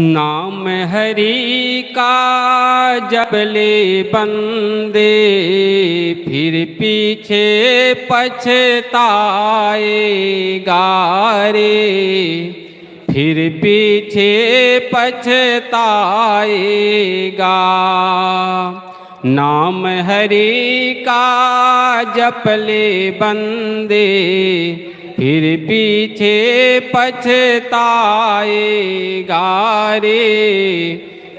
नाम हरि का जब ले बंदे फिर पीछे पछताएगा रे, फिर पीछे पछताएगा। नाम हरि का जप ले बंदे फिर पीछे पछताएगा रे,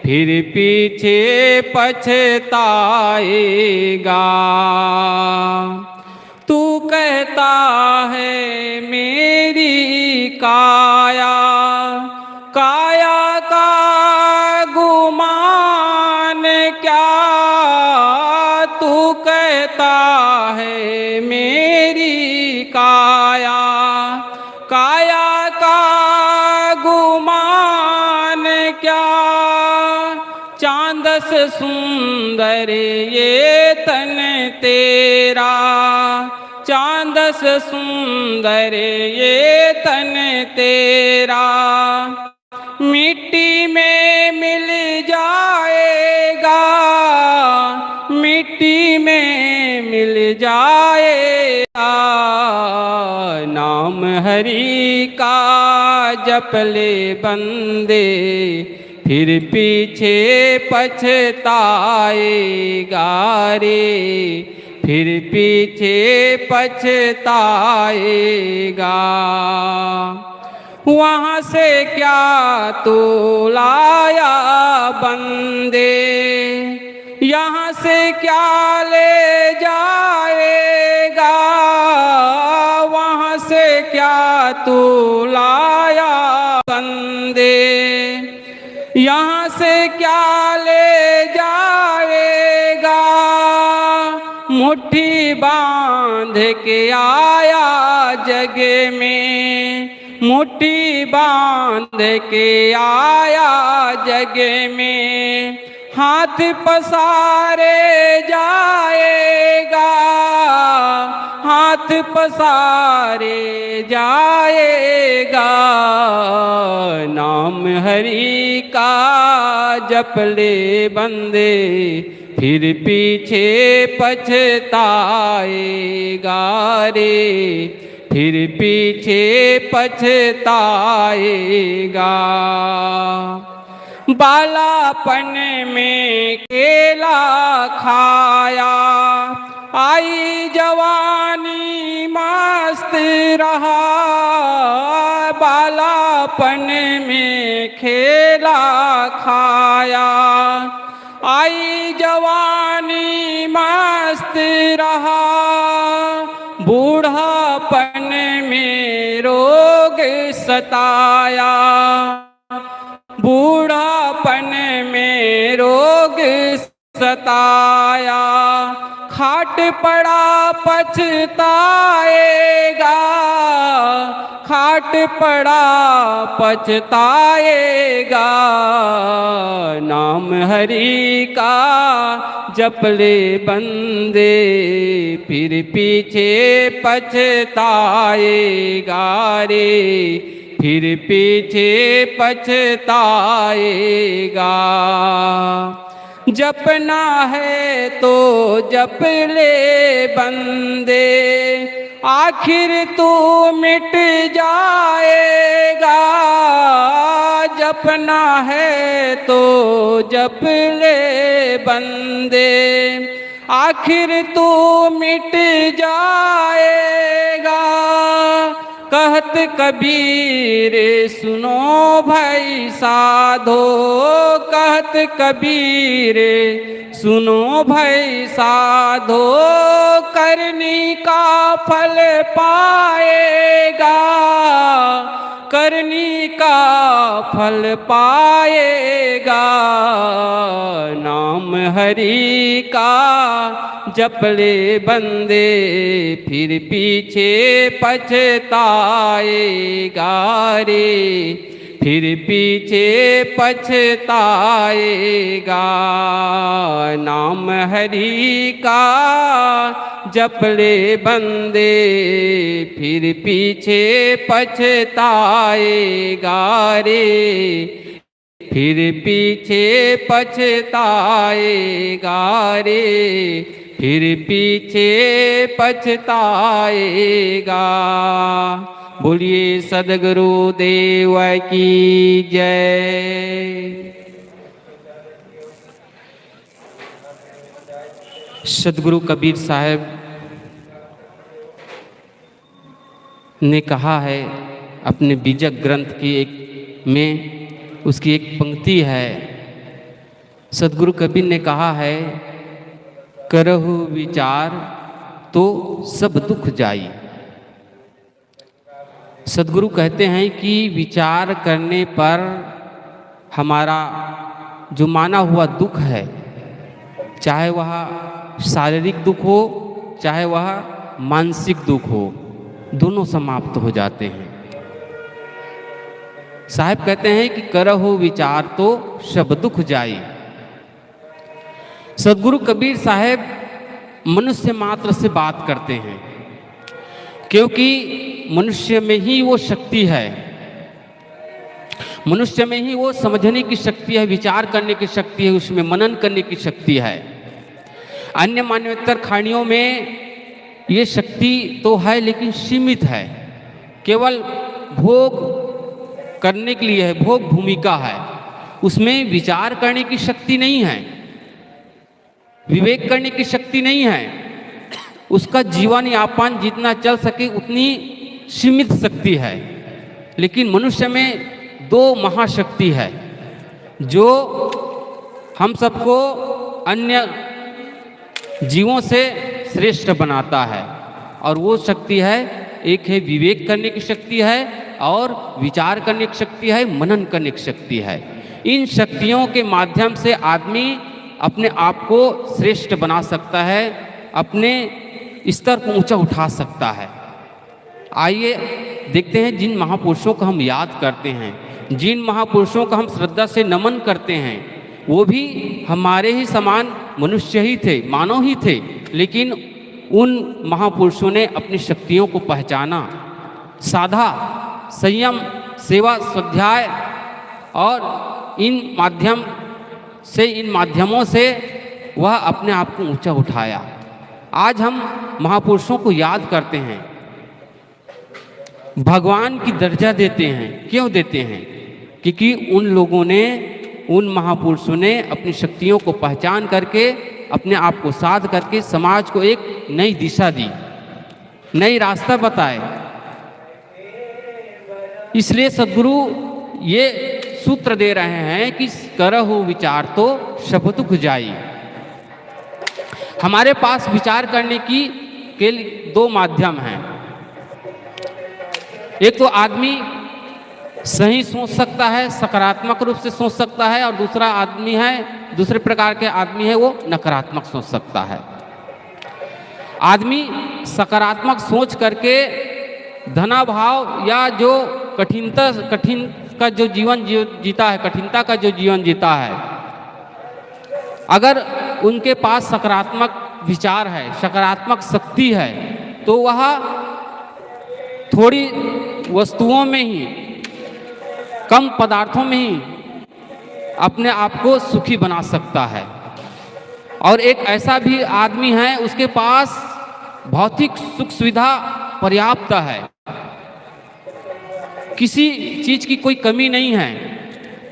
फिर पीछे पछताएगा। तू कहता है मेरी काया, काया का गुमान क्या। तू कहता है मेरी काया, काया का गुमान क्या। चांद से सुंदर ये तन तेरा, चांद से सुंदर ये तन तेरा। मिट्टी में मिल जाएगा, मिट्टी में मिल जाएगा। नाम हरि का जप ले बंदे फिर पीछे पछताएगा रे, फिर पीछे पछताएगा। वहाँ से क्या तू लाया बंदे, यहाँ से क्या ले जाएगा। वहाँ से क्या तू लाया बंदे, यहाँ से क्या ले जाएगा। मुट्ठी बांध के आया जग में, मुट्ठी बांध के आया जग में। हाथ पसारे जाएगा, हाथ पसारे जाएगा। नाम हरि का जप ले बंदे फिर पीछे पछताएगा रे, फिर पीछे पछताएगा। बालापन में केला खाया, आई जवानी मस्त रहा। बालापन में खेला खाया, आई जवानी मस्त रहा। बूढ़ापन में रोग सताया, बूढ़ापन में रोग सताया। खाट पड़ा पछताएगा, खाट पड़ा पछताएगा। नाम हरि का जप ले बंदे फिर पीछे पछताएगा रे, फिर पीछे पछताएगा। जपना है तो जप ले बंदे, आखिर तू मिट जाएगा। जपना है तो जप ले बंदे, आखिर तू मिट जाएगा। कहत कबीर सुनो भाई साधो, कहत कबीर सुनो भाई साधो। करनी का फल पाएगा, करनी का फल पाएगा। नाम हरि का जप ले बंदे फिर पीछे पछताएगा रे, फिर पीछे पछताएगा। नाम हरि का जप ले बंदे फिर पीछे पछताएगा रे, फिर पीछे पछताएगा रे, फिर पीछे पछताएगा। बोलिए सद्गुरु देव की जय। सद्गुरु कबीर साहब ने कहा है अपने बीजक ग्रंथ की एक में, उसकी एक पंक्ति है। सद्गुरु कबीर ने कहा है, करहु विचार तो सब दुख जाई। सद्गुरु कहते हैं कि विचार करने पर हमारा जो माना हुआ दुख है, चाहे वह शारीरिक दुख हो चाहे वह मानसिक दुख हो, दोनों समाप्त हो जाते हैं। साहब कहते हैं कि करहु विचार तो सब दुख जाई। सद्गुरु कबीर साहब मनुष्य मात्र से बात करते हैं, क्योंकि मनुष्य में ही वो शक्ति है, मनुष्य में ही वो समझने की शक्ति है, विचार करने की शक्ति है, उसमें मनन करने की शक्ति है। अन्य मानवेतर खानियों में ये शक्ति तो है लेकिन सीमित है, केवल भोग करने के लिए है, भोग भूमिका है, उसमें विचार करने की शक्ति नहीं है, विवेक करने की शक्ति नहीं है। उसका जीवन यापन जितना चल सके उतनी सीमित शक्ति है। लेकिन मनुष्य में दो महाशक्ति है जो हम सबको अन्य जीवों से श्रेष्ठ बनाता है, और वो शक्ति है, एक है विवेक करने की शक्ति है और विचार करने की शक्ति है, मनन करने की शक्ति है। इन शक्तियों के माध्यम से आदमी अपने आप को श्रेष्ठ बना सकता है, अपने स्तर को ऊंचा उठा सकता है। आइए देखते हैं जिन महापुरुषों को हम याद करते हैं, जिन महापुरुषों का हम श्रद्धा से नमन करते हैं, वो भी हमारे ही समान मनुष्य ही थे, मानव ही थे, लेकिन उन महापुरुषों ने अपनी शक्तियों को पहचाना, साधा, संयम, सेवा, स्वाध्याय और इन माध्यमों से वह अपने आप को ऊंचा उठाया। आज हम महापुरुषों को याद करते हैं, भगवान की दर्जा देते हैं। क्यों देते हैं? क्योंकि उन लोगों ने, उन महापुरुषों ने अपनी शक्तियों को पहचान करके, अपने आप को साध करके समाज को एक नई दिशा दी, नई रास्ता बताए। इसलिए सद्गुरु ये सूत्र दे रहे हैं कि करहु विचार तो सब दुख जाई। हमारे पास विचार करने की के दो माध्यम हैं। एक तो आदमी सही सोच सकता है, सकारात्मक रूप से सोच सकता है, और दूसरे प्रकार के आदमी है वो नकारात्मक सोच सकता है। आदमी सकारात्मक सोच करके धनाभाव या जो कठिन का जो जीवन जीता है, कठिनता का जो जीवन जीता है, अगर उनके पास सकारात्मक विचार है, सकारात्मक शक्ति है, तो वह थोड़ी वस्तुओं में ही, कम पदार्थों में ही अपने आप को सुखी बना सकता है। और एक ऐसा भी आदमी है, उसके पास भौतिक सुख सुविधा पर्याप्त है, किसी चीज की कोई कमी नहीं है,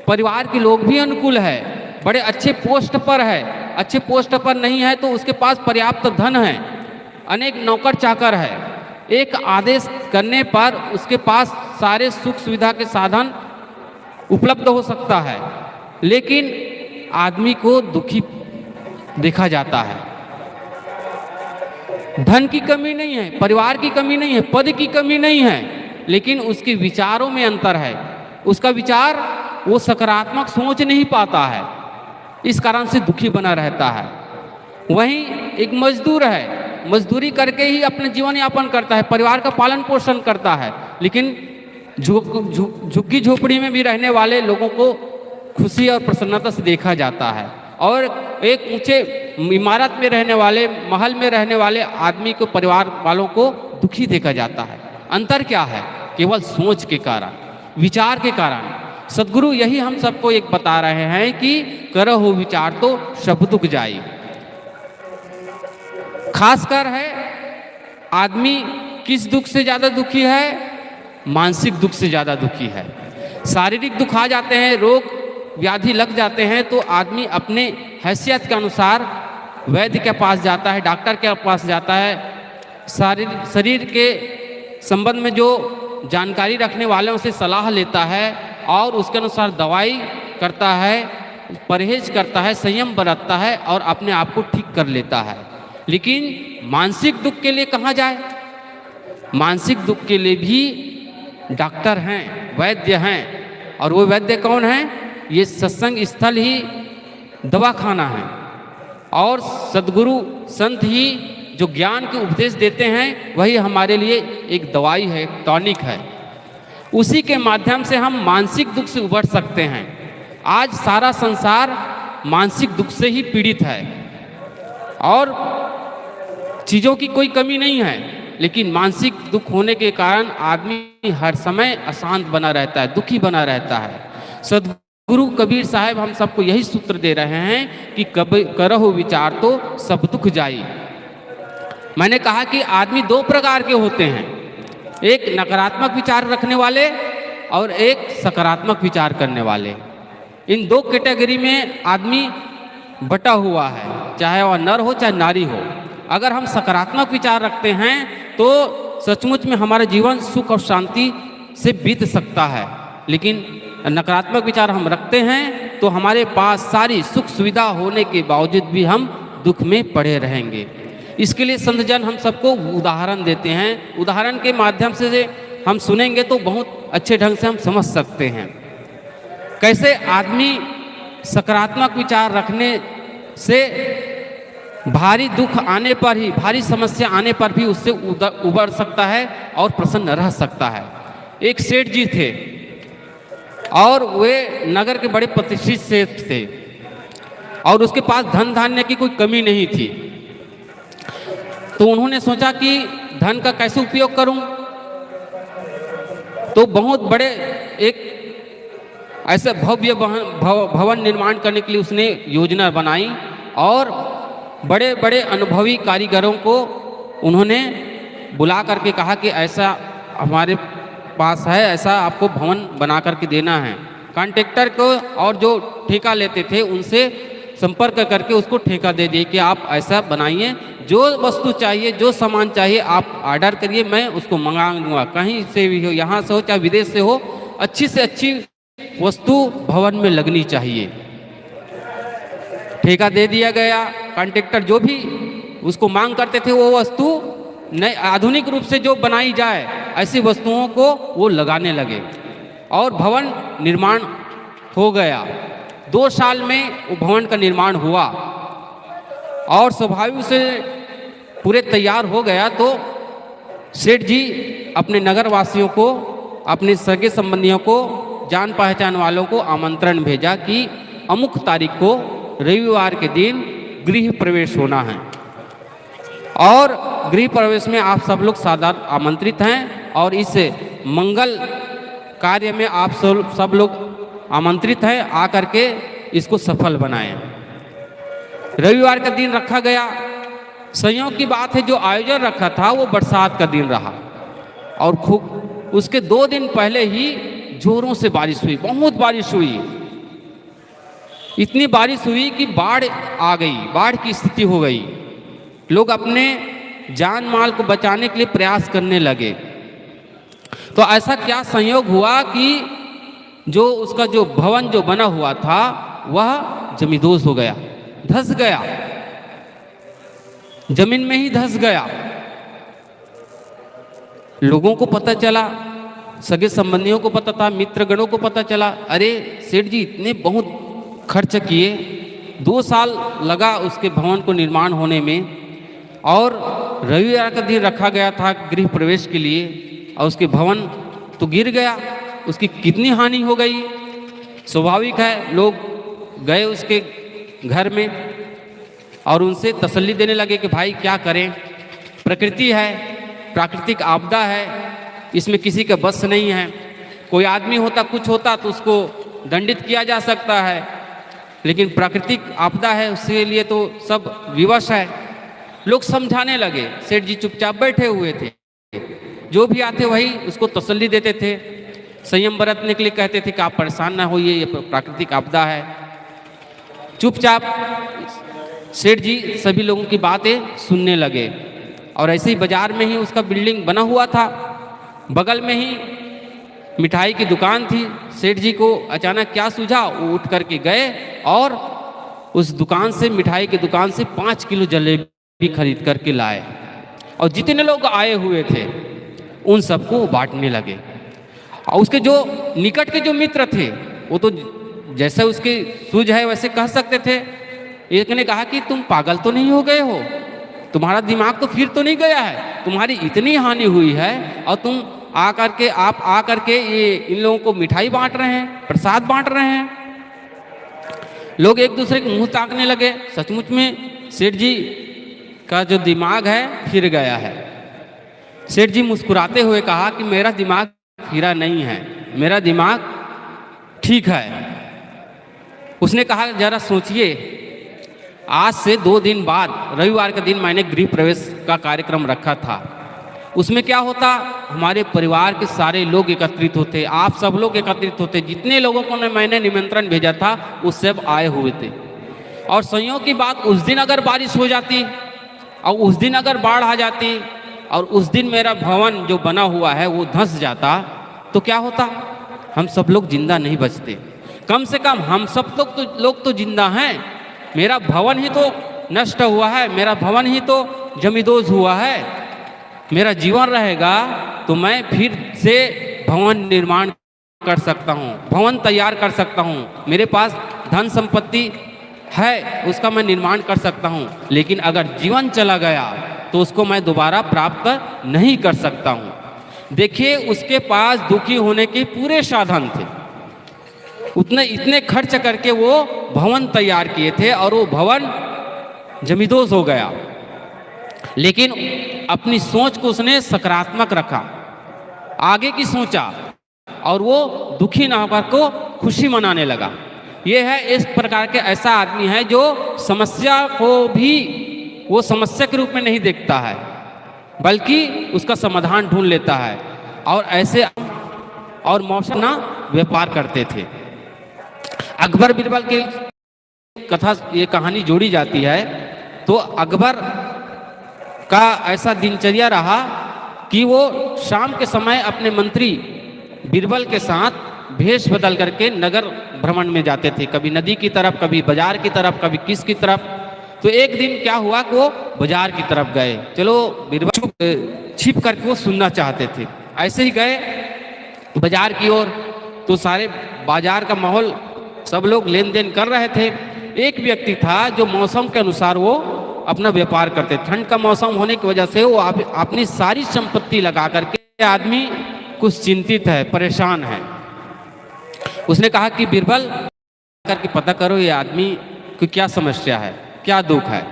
परिवार के लोग भी अनुकूल है, बड़े अच्छे पोस्ट पर है, अच्छे पोस्ट पर नहीं है तो उसके पास पर्याप्त धन है, अनेक नौकर चाकर है, एक आदेश करने पर उसके पास सारे सुख सुविधा के साधन उपलब्ध हो सकता है, लेकिन आदमी को दुखी देखा जाता है। धन की कमी नहीं है, परिवार की कमी नहीं है, पद की कमी नहीं है, लेकिन उसके विचारों में अंतर है। उसका विचार वो सकारात्मक सोच नहीं पाता है, इस कारण से दुखी बना रहता है। वहीं एक मजदूर है, मजदूरी करके ही अपने जीवन यापन करता है, परिवार का पालन पोषण करता है, लेकिन झुग्गी झोपड़ी में भी रहने वाले लोगों को खुशी और प्रसन्नता से देखा जाता है, और एक ऊंचे इमारत में रहने वाले, महल में रहने वाले आदमी को, परिवार वालों को दुखी देखा जाता है। अंतर क्या है? केवल सोच के कारण, विचार के कारण। सदगुरु यही हम सबको एक बता रहे हैं कि करहु विचार तो सब दुख जाई। खासकर है आदमी किस दुख से ज़्यादा दुखी है? मानसिक दुख से ज़्यादा दुखी है। शारीरिक दुख आ जाते हैं, रोग व्याधि लग जाते हैं तो आदमी अपने हैसियत के अनुसार वैद्य के पास जाता है, डॉक्टर के पास जाता है, शरीर के संबंध में जो जानकारी रखने वाले उनसे सलाह लेता है और उसके अनुसार दवाई करता है, परहेज करता है, संयम बरतता है और अपने आप को ठीक कर लेता है। लेकिन मानसिक दुख के लिए कहाँ जाए? मानसिक दुख के लिए भी डॉक्टर हैं, वैद्य हैं। और वो वैद्य कौन हैं? ये सत्संग स्थल ही दवाखाना है और सद्गुरु संत ही जो ज्ञान के उपदेश देते हैं वही हमारे लिए एक दवाई है, टॉनिक है। उसी के माध्यम से हम मानसिक दुख से उबर सकते हैं। आज सारा संसार मानसिक दुख से ही पीड़ित है और चीज़ों की कोई कमी नहीं है, लेकिन मानसिक दुख होने के कारण आदमी हर समय अशांत बना रहता है, दुखी बना रहता है। सद्गुरु कबीर साहब हम सबको यही सूत्र दे रहे हैं कि करहु विचार तो सब दुख जाई। मैंने कहा कि आदमी दो प्रकार के होते हैं, एक नकारात्मक विचार रखने वाले और एक सकारात्मक विचार करने वाले। इन दो कैटेगरी में आदमी बटा हुआ है, चाहे वह नर हो चाहे नारी हो। अगर हम सकारात्मक विचार रखते हैं तो सचमुच में हमारा जीवन सुख और शांति से बीत सकता है, लेकिन नकारात्मक विचार हम रखते हैं तो हमारे पास सारी सुख सुविधा होने के बावजूद भी हम दुख में पड़े रहेंगे। इसके लिए संत जन हम सबको उदाहरण देते हैं। उदाहरण के माध्यम से हम सुनेंगे तो बहुत अच्छे ढंग से हम समझ सकते हैं कैसे आदमी सकारात्मक विचार रखने से भारी दुख आने पर ही, भारी समस्या आने पर भी उससे उबर सकता है और प्रसन्न रह सकता है। एक सेठ जी थे और वे नगर के बड़े प्रतिष्ठित सेठ थे और उसके पास धन धान्य की कोई कमी नहीं थी। तो उन्होंने सोचा कि धन का कैसे उपयोग करूं, तो बहुत बड़े एक ऐसे भव्य भवन निर्माण करने के लिए उसने योजना बनाई और बड़े बड़े अनुभवी कारीगरों को उन्होंने बुला करके कहा कि ऐसा हमारे पास है, ऐसा आपको भवन बना करके देना है। कॉन्ट्रैक्टर को और जो ठेका लेते थे उनसे संपर्क करके उसको ठेका दे दिए कि आप ऐसा बनाइए, जो वस्तु चाहिए, जो सामान चाहिए आप ऑर्डर करिए, मैं उसको मंगा दूंगा, कहीं से भी हो, यहाँ से हो चाहे विदेश से हो, अच्छी से अच्छी वस्तु भवन में लगनी चाहिए। ठेका दे दिया गया। कॉन्ट्रैक्टर जो भी उसको मांग करते थे वो वस्तु नए आधुनिक रूप से जो बनाई जाए ऐसी वस्तुओं को वो लगाने लगे और भवन निर्माण हो गया। 2 साल में वो भवन का निर्माण हुआ और स्वाभाविक से पूरे तैयार हो गया तो सेठ जी अपने नगर वासियों को, अपने सगे संबंधियों को, जान पहचान वालों को आमंत्रण भेजा कि अमुक तारीख को रविवार के दिन गृह प्रवेश होना है और गृह प्रवेश में आप सब लोग सादर आमंत्रित हैं और इस मंगल कार्य में आप सब लोग आमंत्रित हैं, आकर के इसको सफल बनाएं। रविवार का दिन रखा गया। संयोग की बात है जो आयोजन रखा था वो बरसात का दिन रहा और खूब उसके 2 दिन पहले ही जोरों से बारिश हुई, बहुत बारिश हुई। इतनी बारिश हुई कि बाढ़ आ गई, बाढ़ की स्थिति हो गई। लोग अपने जान माल को बचाने के लिए प्रयास करने लगे। तो ऐसा क्या संयोग हुआ कि जो उसका जो भवन जो बना हुआ था वह जमींदोज हो गया, धंस गया, जमीन में ही धंस गया। लोगों को पता चला, सगे संबंधियों को पता था, मित्रगणों को पता चला, अरे सेठ जी इतने बहुत खर्च किए, 2 साल लगा उसके भवन को निर्माण होने में और रविवार का दिन रखा गया था गृह प्रवेश के लिए और उसके भवन तो गिर गया, उसकी कितनी हानि हो गई। स्वाभाविक है लोग गए उसके घर में और उनसे तसल्ली देने लगे कि भाई क्या करें, प्रकृति है, प्राकृतिक आपदा है, इसमें किसी का बस नहीं है। कोई आदमी होता, कुछ होता तो उसको दंडित किया जा सकता है, लेकिन प्राकृतिक आपदा है उसके लिए तो सब विवश है। लोग समझाने लगे, सेठ जी चुपचाप बैठे हुए थे, जो भी आते वही उसको तसल्ली देते थे, संयम बरतने के लिए कहते थे कि आप परेशान ना होइए, ये प्राकृतिक आपदा है। चुपचाप सेठ जी सभी लोगों की बातें सुनने लगे। और ऐसे ही बाजार में ही उसका बिल्डिंग बना हुआ था, बगल में ही मिठाई की दुकान थी। सेठ जी को अचानक क्या सूझा, वो उठ करके गए और उस दुकान से, मिठाई की दुकान से 5 किलो जलेबी खरीद करके लाए और जितने लोग आए हुए थे उन सबको बांटने लगे। और उसके जो निकट के जो मित्र थे वो तो जैसे उसके सूझ है वैसे कह सकते थे। एक ने कहा कि तुम पागल तो नहीं हो गए हो, तुम्हारा दिमाग तो फिर तो नहीं गया है, तुम्हारी इतनी हानि हुई है और तुम आप आ करके ये इन लोगों को मिठाई बांट रहे हैं, प्रसाद बांट रहे हैं। लोग एक दूसरे के मुंह ताकने लगे। सचमुच में सेठ जी का जो दिमाग है फिर गया है। सेठ जी मुस्कुराते हुए कहा कि मेरा दिमाग फिरा नहीं है, मेरा दिमाग ठीक है। उसने कहा जरा सोचिए, आज से 2 दिन बाद रविवार के दिन मैंने गृह प्रवेश का कार्यक्रम रखा था। उसमें क्या होता, हमारे परिवार के सारे लोग एकत्रित होते, आप सब लोग एकत्रित होते, जितने लोगों को मैंने निमंत्रण भेजा था वो सब आए हुए थे। और संयोग की बात, उस दिन अगर बारिश हो जाती और उस दिन अगर बाढ़ आ जाती और उस दिन मेरा भवन जो बना हुआ है वो धंस जाता तो क्या होता, हम सब लोग जिंदा नहीं बचते। कम से कम हम सब लोग तो जिंदा हैं, मेरा भवन ही तो नष्ट हुआ है, मेरा भवन ही तो जमींदोज हुआ है। मेरा जीवन रहेगा तो मैं फिर से भवन निर्माण कर सकता हूँ, भवन तैयार कर सकता हूँ, मेरे पास धन संपत्ति है, उसका मैं निर्माण कर सकता हूँ। लेकिन अगर जीवन चला गया तो उसको मैं दोबारा प्राप्त नहीं कर सकता हूँ। देखिए, उसके पास दुखी होने के पूरे साधन थे, इतने खर्च करके वो भवन तैयार किए थे और वो भवन जमींदोज हो गया। लेकिन अपनी सोच को उसने सकारात्मक रखा, आगे की सोचा और वो दुखी ना होकर को खुशी मनाने लगा। ये है इस प्रकार के ऐसा आदमी है जो समस्या को भी वो समस्या के रूप में नहीं देखता है, बल्कि उसका समाधान ढूंढ लेता है। और ऐसे और मौसम ना व्यापार करते थे। अकबर बीरबल की कथा, ये कहानी जोड़ी जाती है तो अकबर का ऐसा दिनचर्या रहा कि वो शाम के समय अपने मंत्री बीरबल के साथ भेष बदल करके नगर भ्रमण में जाते थे, कभी नदी की तरफ, कभी बाजार की तरफ, कभी किस की तरफ। तो एक दिन क्या हुआ कि वो बाजार की तरफ गए। चलो, बीरबल छिप करके वो सुनना चाहते थे, ऐसे ही गए बाजार की ओर। तो सारे बाजार का माहौल, सब लोग लेन देन कर रहे थे। एक व्यक्ति था जो मौसम के अनुसार वो अपना व्यापार करते। ठंड का मौसम होने की वजह से वो अपनी सारी संपत्ति लगा करके, आदमी कुछ चिंतित है, परेशान है। उसने कहा कि बीरबल करके पता करो ये आदमी की क्या समस्या है, क्या दुख है।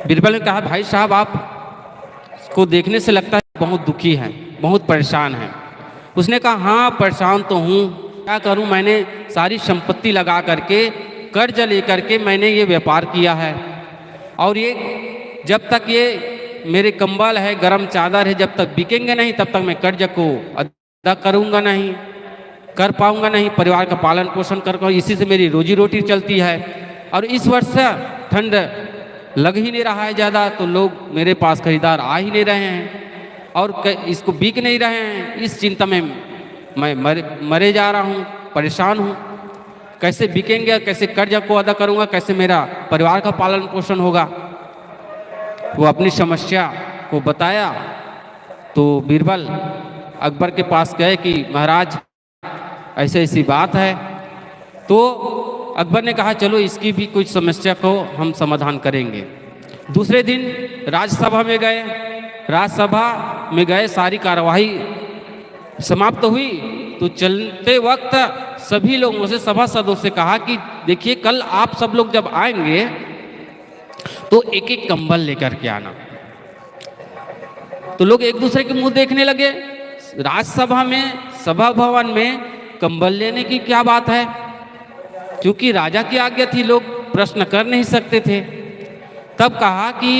बीरबल ने कहा, भाई साहब आप को देखने से लगता है बहुत दुखी हैं, बहुत परेशान हैं। उसने कहा, हाँ परेशान तो हूँ, क्या करूँ, मैंने सारी संपत्ति लगा करके, कर्ज लेकर के मैंने ये व्यापार किया है और ये जब तक ये मेरे कंबल है, गरम चादर है, जब तक बिकेंगे नहीं तब तक मैं कर्ज को अदा करूँगा नहीं, कर पाऊँगा नहीं, परिवार का पालन पोषण कर, इसी से मेरी रोजी रोटी चलती है। और इस वर्ष से ठंड लग ही नहीं रहा है ज़्यादा, तो लोग मेरे पास खरीदार आ ही नहीं रहे हैं और इसको बिक नहीं रहे हैं। इस चिंता में मैं मरे जा रहा हूँ, परेशान हूँ, कैसे बिकेंगे, कैसे कर्ज को अदा करूँगा, कैसे मेरा परिवार का पालन पोषण होगा। वो अपनी समस्या को बताया तो बीरबल अकबर के पास गए कि महाराज ऐसे ऐसी बात है। तो अकबर ने कहा, चलो इसकी भी कुछ समस्या को हम समाधान करेंगे। दूसरे दिन राज्यसभा में गए, राज्यसभा में गए, सारी कार्यवाही समाप्त हुई। तो चलते वक्त सभी लोगों से, सभासदों से कहा कि देखिए, कल आप सब लोग जब आएंगे तो एक एक कंबल लेकर के आना। तो लोग एक दूसरे के मुंह देखने लगे। राज्यसभा में, सभा भवन में कंबल लेने की क्या बात है? क्योंकि राजा की आज्ञा थी, लोग प्रश्न कर नहीं सकते थे। तब कहा कि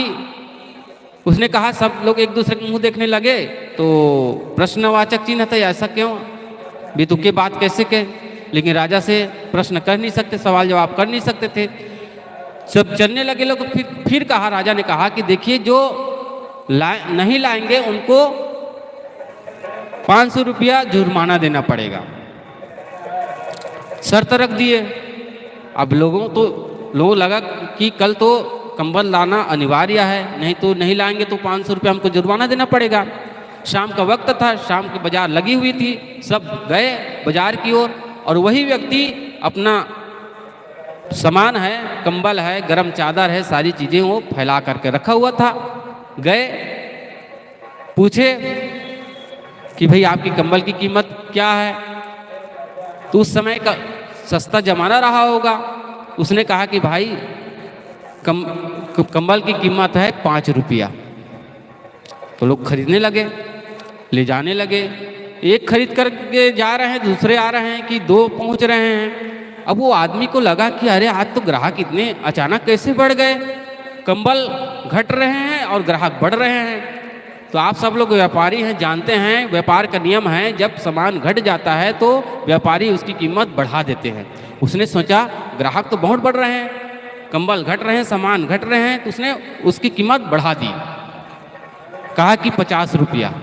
उसने कहा, सब लोग एक दूसरे के मुंह देखने लगे, तो प्रश्नवाचक चिन्ह था, ऐसा क्यों, बेतुके बात कैसे कहे? लेकिन राजा से प्रश्न कर नहीं सकते, सवाल जवाब कर नहीं सकते थे। सब चलने लगे लोग। फिर कहा, राजा ने कहा कि देखिए, जो नहीं लाएंगे उनको 500 रुपया जुर्माना देना पड़ेगा। शर्त रख दिए। अब लोगों लगा कि कल तो कंबल लाना अनिवार्य है, नहीं तो नहीं लाएंगे तो 500 रुपया हमको जुर्माना देना पड़ेगा। शाम का वक्त था, शाम की बाजार लगी हुई थी, सब गए बाजार की ओर, और वही व्यक्ति अपना सामान है, कंबल है, गरम चादर है, सारी चीज़ें वो फैला करके रखा हुआ था। गए, पूछे कि भाई आपकी कंबल की कीमत क्या है? तो उस समय का सस्ता जमाना रहा होगा। उसने कहा कि भाई कंबल की कीमत है 5 रुपया। तो लोग खरीदने लगे, ले जाने लगे। एक खरीद करके जा रहे हैं, दूसरे आ रहे हैं कि 2 पहुंच रहे हैं। अब वो आदमी को लगा कि अरे आज तो ग्राहक इतने अचानक कैसे बढ़ गए, कंबल घट रहे हैं और ग्राहक बढ़ रहे हैं। तो आप सब लोग व्यापारी हैं, जानते हैं व्यापार का नियम है, जब सामान घट जाता है तो व्यापारी उसकी कीमत बढ़ा देते हैं। उसने सोचा ग्राहक तो बहुत बढ़ रहे हैं, कंबल घट रहे हैं, सामान घट रहे हैं, तो उसने उसकी कीमत बढ़ा दी, कहा कि 50 रुपया।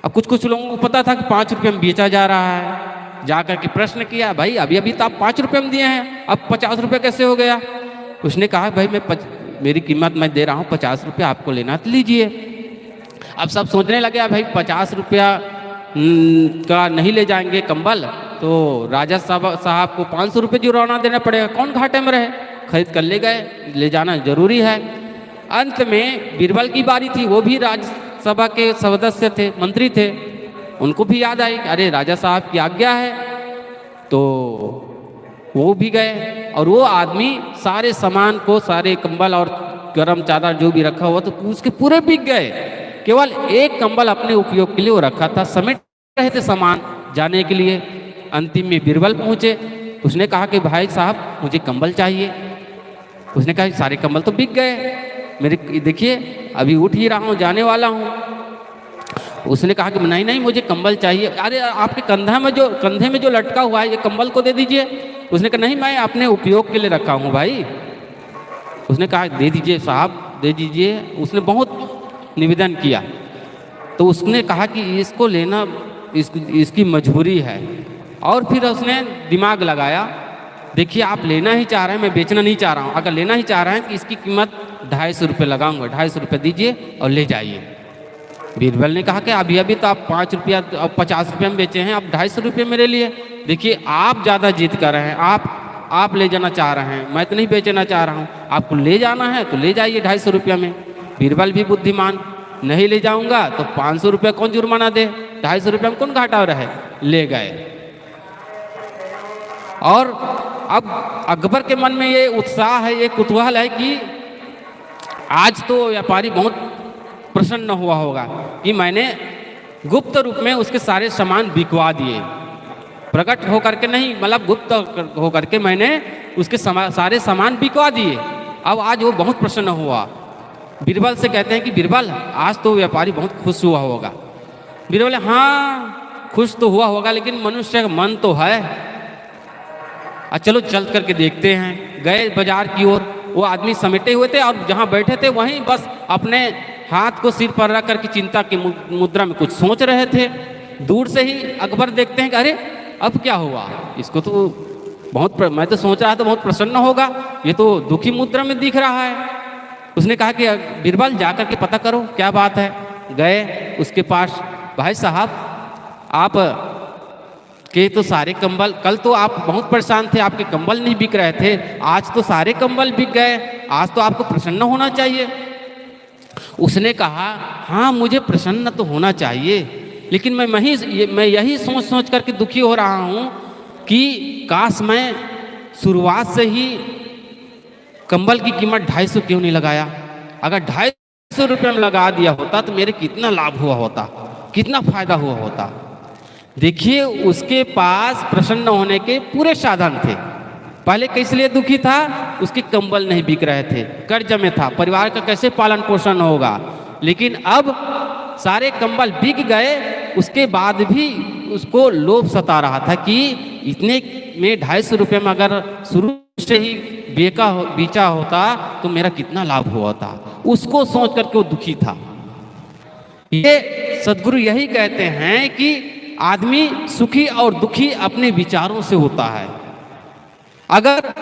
अब कुछ लोगों को पता था कि 5 रुपये में बेचा जा रहा है। जाकर के प्रश्न किया, भाई अभी तो आप 5 रुपये में दिए हैं, अब 50 रुपये कैसे हो गया? उसने कहा, भाई मेरी कीमत मैं दे रहा हूँ 50 रुपया, आपको लेना तो लीजिए। अब सब सोचने लगे, भाई 50 रुपया का नहीं ले जाएंगे कंबल तो राजा साहब को 500 रुपये जुर्माना देना पड़ेगा, कौन घाटे में रहे? खरीद कर ले गए, ले जाना जरूरी है। अंत में बीरबल की बारी थी, वो भी राज्यसभा के सदस्य थे, मंत्री थे। उनको भी याद आई, अरे राजा साहब की आज्ञा है, तो वो भी गए। और वो आदमी सारे सामान को, सारे कंबल और गरम चादर जो भी रखा हुआ तो उसके पूरे बिक गए। केवल एक कंबल अपने उपयोग के लिए वो रखा था, समेट रहे थे सामान जाने के लिए। अंतिम में बीरबल पहुंचे। उसने कहा कि भाई साहब मुझे कंबल चाहिए। उसने कहा सारे कंबल तो बिक गए, मेरे देखिए अभी उठ ही रहा हूँ, जाने वाला हूँ। उसने कहा कि नहीं मुझे कंबल चाहिए। अरे आपके कंधे में जो लटका हुआ है ये कंबल को दे दीजिए। उसने कहा नहीं, मैं अपने उपयोग के लिए रखा हूँ भाई। उसने कहा दे दीजिए साहब, दे दीजिए। उसने बहुत निवेदन किया, तो उसने कहा कि इसको लेना इसकी मजबूरी है। और फिर उसने दिमाग लगाया, देखिए आप लेना ही चाह रहे हैं, मैं बेचना नहीं चाह रहा हूँ। अगर लेना ही चाह रहे हैं तो इसकी कीमत 250 रुपये लगाऊंगा, 250 रुपये दीजिए और ले जाइए। बीरबल ने कहा कि अभी तो आप 5 रुपया, अब 50 रुपये में बेचे हैं, आप 250 रुपये मेरे लिए। देखिए आप ज़्यादा जिद कर रहे हैं, आप ले जाना चाह रहे हैं, मैं तो नहीं बेचना चाह रहा हूँ। आपको ले जाना है तो ले जाइए 250 रुपया में। बीरबल भी बुद्धिमान, नहीं ले जाऊंगा तो 500 रुपया कौन जुर्माना दे, 250 रुपये में कौन घाटा रहे। ले गए। और अब अकबर के मन में ये उत्साह है, ये कुतूहल है कि आज तो व्यापारी बहुत प्रसन्न हुआ होगा कि मैंने गुप्त रूप में उसके सारे सामान बिकवा दिए। प्रकट होकर के नहीं, मतलब गुप्त होकर के मैंने उसके सारे सामान बिकवा दिए। अब आज वो बहुत प्रसन्न हुआ। बीरबल से कहते हैं कि बीरबल आज तो व्यापारी बहुत खुश हुआ होगा। बीरबल हाँ खुश तो हुआ होगा, लेकिन मनुष्य का मन तो है। चलो चल करके देखते हैं। गए बाजार की ओर। वो आदमी समेटे हुए थे और जहाँ बैठे थे वहीं बस अपने हाथ को सिर पर रख करके चिंता की मुद्रा में कुछ सोच रहे थे। दूर से ही अकबर देखते हैं कि अरे अब क्या हुआ, इसको तो मैं तो सोच रहा था बहुत प्रसन्न होगा, ये तो दुखी मुद्रा में दिख रहा है। उसने कहा कि बीरबल जाकर के पता करो क्या बात है। गए उसके पास, भाई साहब आप के तो सारे कंबल, कल तो आप बहुत परेशान थे, आपके कंबल नहीं बिक रहे थे, आज तो सारे कंबल बिक गए, आज तो आपको प्रसन्न होना चाहिए। उसने कहा हाँ मुझे प्रसन्न तो होना चाहिए, लेकिन मैं यही सोच करके दुखी हो रहा हूँ कि काश मैं शुरुआत से ही कंबल की कीमत 250 क्यों नहीं लगाया। अगर 250 रुपये में लगा दिया होता तो मेरे कितना लाभ हुआ होता, कितना फायदा हुआ होता। देखिए उसके पास प्रसन्न होने के पूरे साधन थे। पहले किस लिए दुखी था? उसके कंबल नहीं बिक रहे थे, कर्ज में था, परिवार का कैसे पालन पोषण होगा। लेकिन अब सारे कंबल बिक गए, उसके बाद भी उसको लोभ सता रहा था कि इतने में 250 रुपये में अगर शुरू से ही बेचा होता तो मेरा कितना लाभ हुआ होता। उसको सोच करके वो दुखी था। ये सद्गुरु यही कहते हैं कि आदमी सुखी और दुखी अपने विचारों से होता है। अगर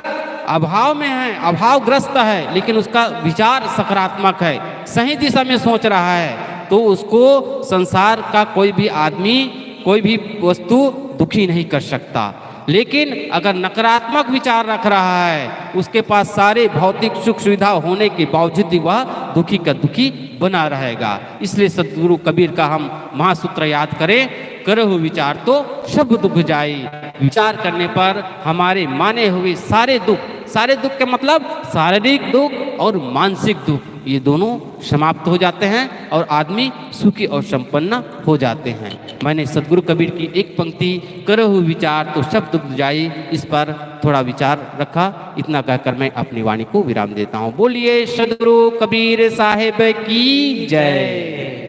अभाव में है, अभावग्रस्त है, लेकिन उसका विचार सकारात्मक है, सही दिशा में सोच रहा है, तो उसको संसार का कोई भी आदमी, कोई भी वस्तु दुखी नहीं कर सकता। लेकिन अगर नकारात्मक विचार रख रहा है, उसके पास सारे भौतिक सुख सुविधा होने के बावजूद भी वह दुखी का दुखी बना रहेगा। इसलिए सद्गुरु कबीर का हम महासूत्र याद करें, करहु विचार तो सब दुख जाई। विचार करने पर हमारे माने हुए सारे दुख के मतलब शारीरिक दुख और मानसिक दुख, ये दोनों समाप्त हो जाते हैं और आदमी सुखी और संपन्न हो जाते हैं। मैंने सद्गुरु कबीर की एक पंक्ति करहु विचार तो सब दुख जाई, इस पर थोड़ा विचार रखा। इतना कहकर मैं अपनी वाणी को विराम देता हूँ। बोलिए सद्गुरु कबीर साहिब की जय।